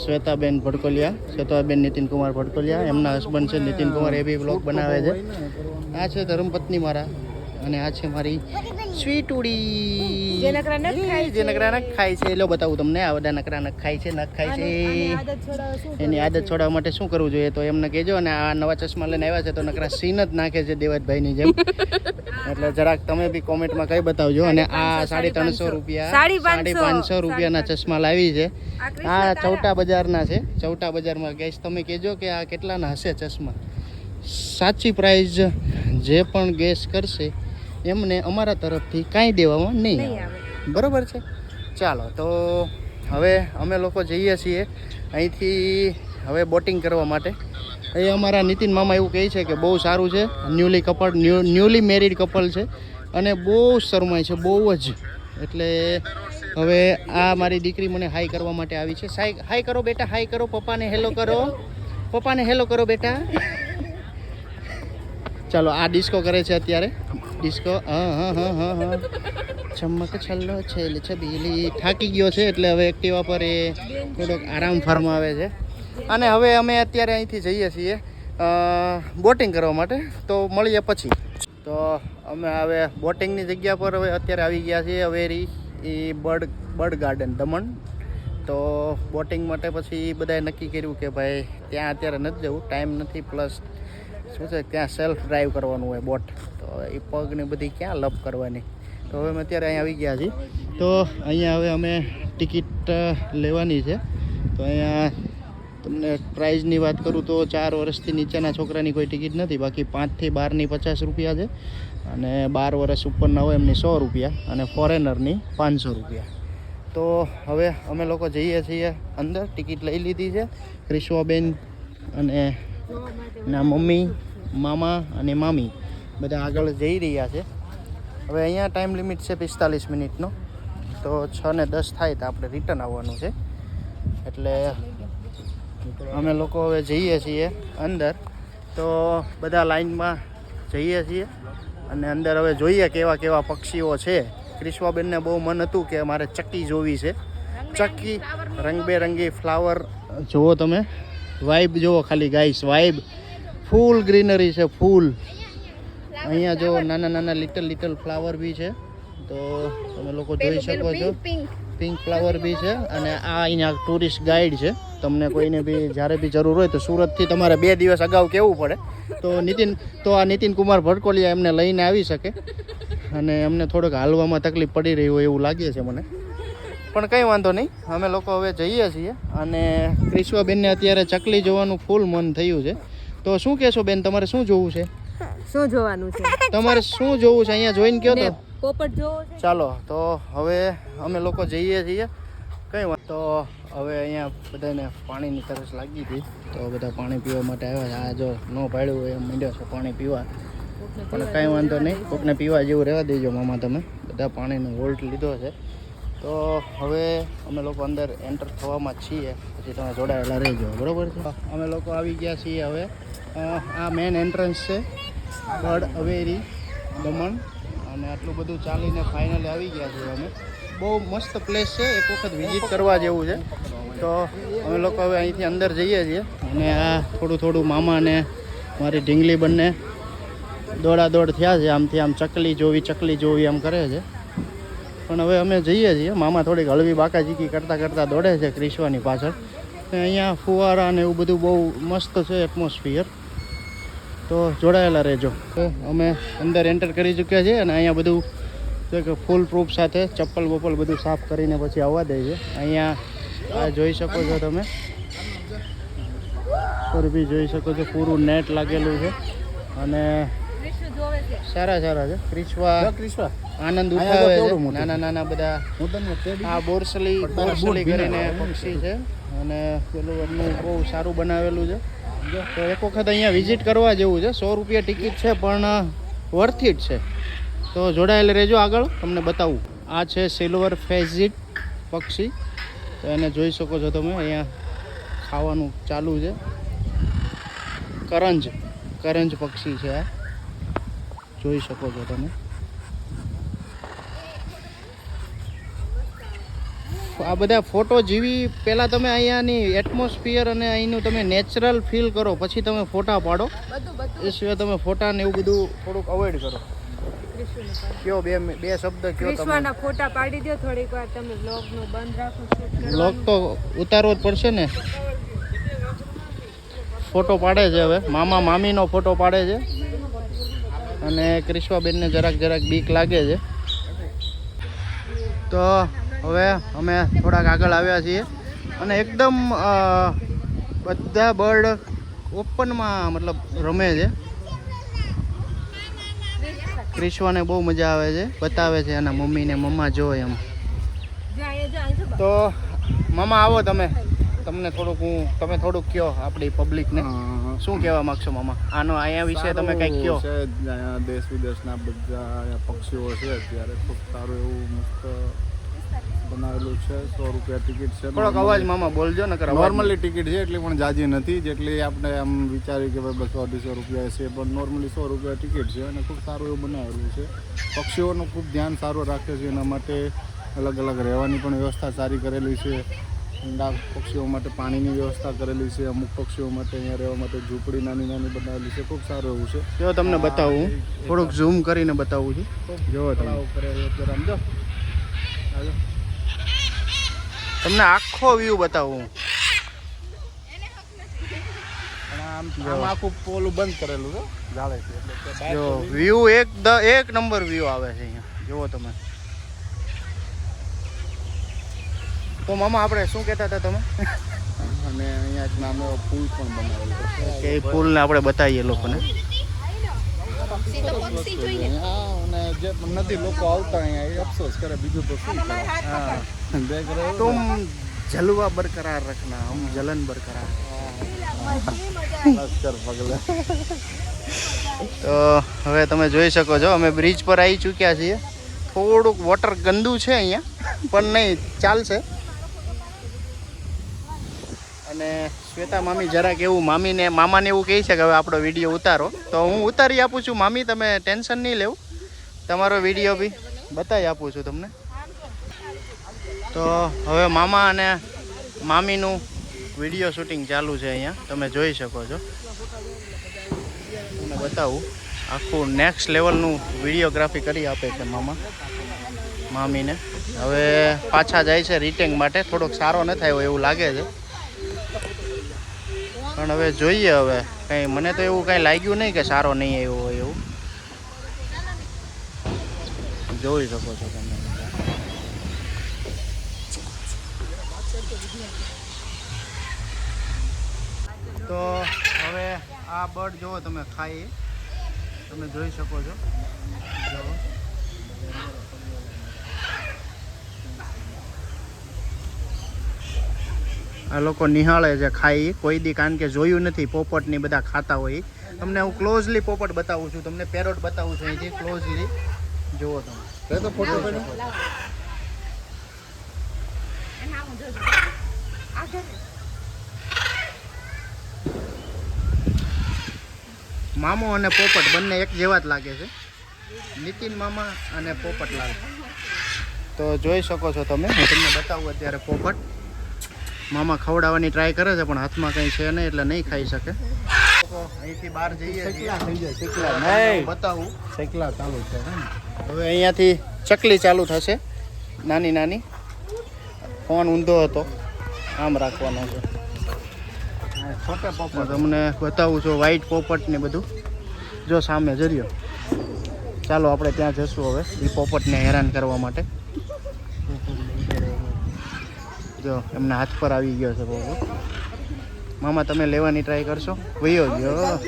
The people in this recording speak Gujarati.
શ્વેતાબેન નીતિન કુમાર ભડકોલિયા, એમના હસબન્ડ છે નીતિન કુમાર, એ બી બ્લોગ બનાવે છે. આ છે ધર્મપત્ની મારા, અને આ છે મારી સ્વીટુડી જે નકરા નખ ખાય છે. લો બતાવું તમને, આ બધા નકરા નખ ખાય છે, એની આદત છોડાવવા માટે શું કરવું જોઈએ તો એમને કહેજો. અને આ નવા ચશ્મા લઈને આવ્યા છે તો નકરા સીન જ નાખે છે દેવતભાઈની જેમ, એટલે જરાક તમે બી કોમેન્ટમાં કઈ બતાવજો. અને આ 350 રૂપિયા 550 રૂપિયાના ચશ્મા લાવી છે. આ ચૌટા બજારના છે. ચૌટા બજારમાં ગેસ તમે કહેજો કે આ કેટલાના હશે ચશ્મા. સાચી પ્રાઇસ જે પણ ગેસ કરશે એમને અમારા તરફથી કાંઈ દેવામાં નહીં આવે, બરાબર છે. ચાલો તો હવે અમે લોકો જઈએ છીએ અહીંથી હવે બોટિંગ કરવા માટે. એ અમારા નીતિન મામા એવું કહે છે કે બહુ સારું છે, ન્યૂલી મેરિડ કપલ છે અને બહુ શરમાય છે, બહુ જ. એટલે હવે આ મારી દીકરી મને હાઈ કરવા માટે આવી છે. હાઈ કરો બેટા, હાઈ કરો, પપ્પાને હેલો કરો, પપ્પાને હેલો કરો બેટા. ચાલો આ ડિસ્કો કરે છે અત્યારે, ડિસ્કો. હા ચમક છલ્લો છેલ છબીલી. થાકી ગયો છે એટલે હવે એક્ટિવા પર એ થોડોક આરામ ફરમાવે છે. અને હવે અમે અત્યારે અહીંથી જઈએ છીએ બોટિંગ કરવા માટે, તો મળીએ પછી. તો અમે હવે બોટિંગની જગ્યા પર હવે અત્યારે આવી ગયા છીએ અવેરી એ બર્ડ ગાર્ડન દમણ. તો બોટિંગ માટે પછી બધાએ નક્કી કર્યું કે ભાઈ ત્યાં અત્યારે નથી જવું, ટાઈમ નથી, પ્લસ શું છે ત્યાં સેલ્ફ ડ્રાઈવ કરવાનું હોય બોટ, તો એ પગને બધી ક્યાં લપ કરવાની. તો હવે અમે અત્યારે અહીંયા આવી ગયા છીએ. તો અહીંયા હવે અમે ટિકિટ લેવાની છે. તો અહીંયા તમને પ્રાઇઝની વાત કરું તો 4 વર્ષથી નીચેના છોકરાની કોઈ ટિકિટ નથી, બાકી 5 થી 12ની 50 રૂપિયા છે, અને 12 વર્ષ ઉપરના હોય એમની 100 રૂપિયા, અને ફોરેનરની 500 રૂપિયા. તો હવે અમે લોકો જઈએ છીએ અંદર. ટિકિટ લઈ લીધી છે. ક્રિશ્વાબેન અને ના મમ્મી, મામા અને મામી બધા આગળ જઈ રહ્યા છે. હવે અહીંયા ટાઈમ લિમિટ છે 45 મિનિટનો. તો 6 ને 10 થાય તો આપણે રિટર્ન આવવાનું છે. એટલે અમે લોકો હવે જઈએ છીએ અંદર. તો બધા લાઈનમાં જઈએ છીએ અને અંદર હવે જોઈએ કેવા કેવા પક્ષીઓ છે. ક્રિશ્વાબેનને બહુ મન હતું કે મારે ચક્કી જોવી છે. ચક્કી, રંગબેરંગી ફ્લાવર જુઓ તમે, વાઇબ જુઓ ખાલી ગાઈસ, વાઇબ. ફૂલ ગ્રીનરી છે, ફૂલ. અહીંયા જો નાના નાના લિટલ ફ્લાવર બી છે, તો તમે લોકો જોઈ શકો છો. પિંક ફ્લાવર બી છે. અને આ અહીંયા ટુરિસ્ટ ગાઈડ છે. તમને કોઈને બી જ્યારે બી જરૂર હોય તો સુરતથી તમારે 2 દિવસ અગાઉ કહેવું પડે તો આ નીતિન કુમાર ભડકોલિયા એમને લઈને આવી શકે. અને એમને થોડોક હાલવામાં તકલીફ પડી રહી હોય એવું લાગે છે મને, પણ કંઈ વાંધો નહીં. અમે લોકો હવે જઈએ છીએ. અને ક્રિશ્વાબેનને અત્યારે ચકલી જોવાનું ફૂલ મન થયું છે. તો શું કહેશો બેન, તમારે શું જોવું છે? શું જોવાનું છે તમારે? શું જોવું છે અહીંયા જોઈને કહો તો. પોપટ જોવો છે. ચાલો તો હવે અમે લોકો જઈએ છીએ. કંઈ વાત. તો હવે અહીંયા બધાને પાણીની તરસ લાગી હતી, તો બધા પાણી પીવા માટે આવ્યા છે. આ જો ન પાડ્યું હોય એમ માંડ્યો છે પાણી પીવા, પણ કાંઈ વાંધો નહીં, કોકને પીવા જેવું રહેવા દેજો મામા તમે. બધા પાણીનો વોલ્ટ લીધો છે. તો હવે અમે લોકો અંદર એન્ટર થવામાં છીએ, પછી તમે જોડાયેલા રહેજો, બરાબર છે. અમે લોકો આવી ગયા છીએ હવે. આ મેન એન્ટ્રન્સ છે બર્ડ અવેરી દમણ. અને આટલું બધું ચાલીને ફાઇનલી આવી ગયા છીએ અમે. બહુ મસ્ત પ્લેસ છે, એક વખત વિઝિટ કરવા જેવું છે. તો અમે લોકો હવે અહીંથી અંદર જઈએ છીએ. અને આ થોડું મામા અને મારી ઢીંગલી બંને દોડાદોડ થયા છે. આમથી આમ ચકલી જોવી આમ કરે છે. પણ હવે અમે જઈએ છીએ. મામા થોડીક હળવી બાકાચીકી કરતાં દોડે છે ક્રિશ્વાની પાછળ. અહીંયા ફુવારા ને એવું બધું બહુ મસ્ત છે એટમોસ્ફિયર. તો જોડાયેલા રહેજો. તો અમે અંદર એન્ટર કરી ચૂક્યા છીએ. અને અહીંયા બધું ફૂલ પ્રૂફ સાથે ચપ્પલ બપ્પલ બધું સાફ કરીને પછી આવવા દે છે. અહીંયા આ જોઈ શકો છો તમે, પર બી જોઈ શકો છો, પૂરું નેટ લાગેલું છે. અને સારા છે. ક્રિશ્વા આનંદ ઉઠાવે છે. નાના બધા આ બોરસલી કરીને પક્ષી છે. અને પેલું એમનું બહુ સારું બનાવેલું છે. તો એક વખત અહીંયા વિઝિટ કરવા જેવું છે. 100 રૂપિયા ટિકિટ છે, પણ વર્થ ઇટ છે. તો જોડાયેલા રહેજો, આગળ તમને બતાવું. આ છે સિલ્વર ફેઝિટ પક્ષી. તો એને જોઈ શકો છો તમે, અહીંયા ખાવાનું ચાલુ છે. કરંજ પક્ષી છે આ, જોઈ શકો છો તમે. આ બધા ફોટો જીવી પહેલાં તમે અહીંયાની એટમોસ્ફિયર અને અહીંનું તમે નેચરલ ફીલ કરો પછી તમે ફોટા પાડો. એ સિવાય તમે ફોટા ને એવું બધું થોડુંક અવોઇડ કરો. કયો બે શબ્દ કયો તમે. ક્રિશ્વાના ફોટા પાડી દો થોડીક વાર. તમે વ્લોગ નું બંધ રાખો. બ્લોગ તો ઉતારવો જ પડશે ને. ફોટો પાડે છે હવે મામા મામીનો ફોટો પાડે છે અને ક્રિશ્વાબેનને જરાક બીક લાગે છે. તો હવે અમે થોડાક આગળ આવ્યા છીએ અને એકદમ બધા બર્ડ ઓપનમાં મતલબ રમે છે. ક્રિશ્વાને બહુ મજા આવે છે, બતાવે છે એના મમ્મીને, મમ્મા જો એમ. તો મામા આવો તમને થોડુંક કહો આપણી પબ્લિકને શું કહેવા માગશો મામા આનો અહીંયા વિશે તમે કંઈક કહો. દેશ વિદેશના બધા પક્ષીઓ છે અત્યારે ખૂબ સારું એવું મસ્ત બનાવેલું છે. 100 રૂપિયા ટિકિટ છે. થોડોક અવાજ મામા બોલજો ને. નોર્મલી ટિકિટ છે એટલી પણ જાજી નથી જેટલી આપણે આમ વિચાર્યું કે ભાઈ 200-250 રૂપિયા છે, પણ નોર્મલી 100 રૂપિયા ટિકિટ છે અને ખૂબ સારું એવું બનાવેલું છે. પક્ષીઓનું ખૂબ ધ્યાન સારું રાખે છે. એના માટે અલગ અલગ રહેવાની પણ વ્યવસ્થા સારી કરેલી છે. ઠંડા પક્ષીઓ માટે પાણીની વ્યવસ્થા કરેલી છે. અમુક પક્ષીઓ માટે અહીંયા રહેવા માટે ઝૂંપડી નાની બનાવેલી છે. ખૂબ સારું એવું છે. જો તમને બતાવું, થોડુંક ઝૂમ કરીને બતાવું છું. જોવો તમે તમને આખો વ્યૂ બતાવું. આમ આખું પોલું બંધ કરેલું છે જાળે છે એટલે જો વ્યૂ એક નંબર વ્યૂ આવે છે અહીંયા. જુઓ તમે. તો મામા આપણે શું કહેતા હતા તમે? અને અહીંયા એક નાનો પુલ પણ બનાવેલો છે કે એ પુલને આપણે બતાવીએ લોકોને. અને જે નથી લોકો આવતા અહીંયા એ અફસોસ કરે, બીજું તો શું કરે. હા, तुम जलवा बरकरार रखना, हम जलन बरकरार. તો હવે તમે જોઈ શકો છો અમે બ્રિજ પર આવી ચૂક્યા છીએ. થોડુંક વોટર ગંદુ છે અહીંયા પણ નહીં, ચાલશે. અને શ્વેતા મામી જરાક એવું મામાને એવું કહે છે કે હવે આપણો વિડીયો ઉતારો. તો હું ઉતારી આપું છું મામી, તમે ટેન્શન નહીં લેવું. તમારો વિડીયો બી બતાવી આપું છું તમને. તો હવે મામા અને મામીનું વિડીયો શૂટિંગ ચાલુ છે અહીંયા, તમે જોઈ શકો છો. તમને બતાવું, આખું નેક્સ્ટ લેવલનું વિડીયોગ્રાફી કરી આપે છે મામા મામીને. હવે પાછા જાય છે રીટેંગ માટે. થોડોક સારો ન થાય એવું લાગે છે, પણ હવે જોઈએ. હવે કંઈ મને તો એવું કંઈ લાગ્યું નહીં કે સારો નહીં આવ્યો હોય એવું. જોઈ શકો છો તમે. તો હવે આ બર્ડ જુઓ તમે ખાઈ, તમે જોઈ શકો છો. જુઓ આ લોકો નિહાળે છે ખાઈ. કોઈ દી કારણ કે જોયું નથી પોપટની બધા ખાતા હોય. તમને હું ક્લોઝલી પોપટ બતાવું છું, તમને પેરોટ બતાવું છું અહીંથી ક્લોઝલી. જુઓ તમે તો ફોટો મામો અને પોપટ બંને એક જેવા જ લાગે છે, નીતિન મામા અને પોપટલાલ. તો જોઈ શકો છો તમે. હું તમને બતાવું અત્યારે પોપટ. મામા ખવડાવવાની ટ્રાય કરે છે પણ હાથમાં કંઈ છે નહીં એટલે નહીં ખાઈ શકે. અહીંથી બહાર જઈએ બતાવું. સાયકલા ચાલુ છે. હવે અહીંયાથી ચકલી ચાલુ થશે, નાની. ફોન ઊંધો હતો, આમ રાખવાનો છે. છોટે પોપટ તમને બતાવું છું, વ્હાઈટ પોપટ ને બધું. જો સામે જર્યો. ચાલો આપણે ત્યાં જશું હવે એ પોપટને હેરાન કરવા માટે. જો એમના હાથ પર આવી ગયો છે પોપટ. મામા તમે લેવાની ટ્રાય કરશો? વયો ગયો.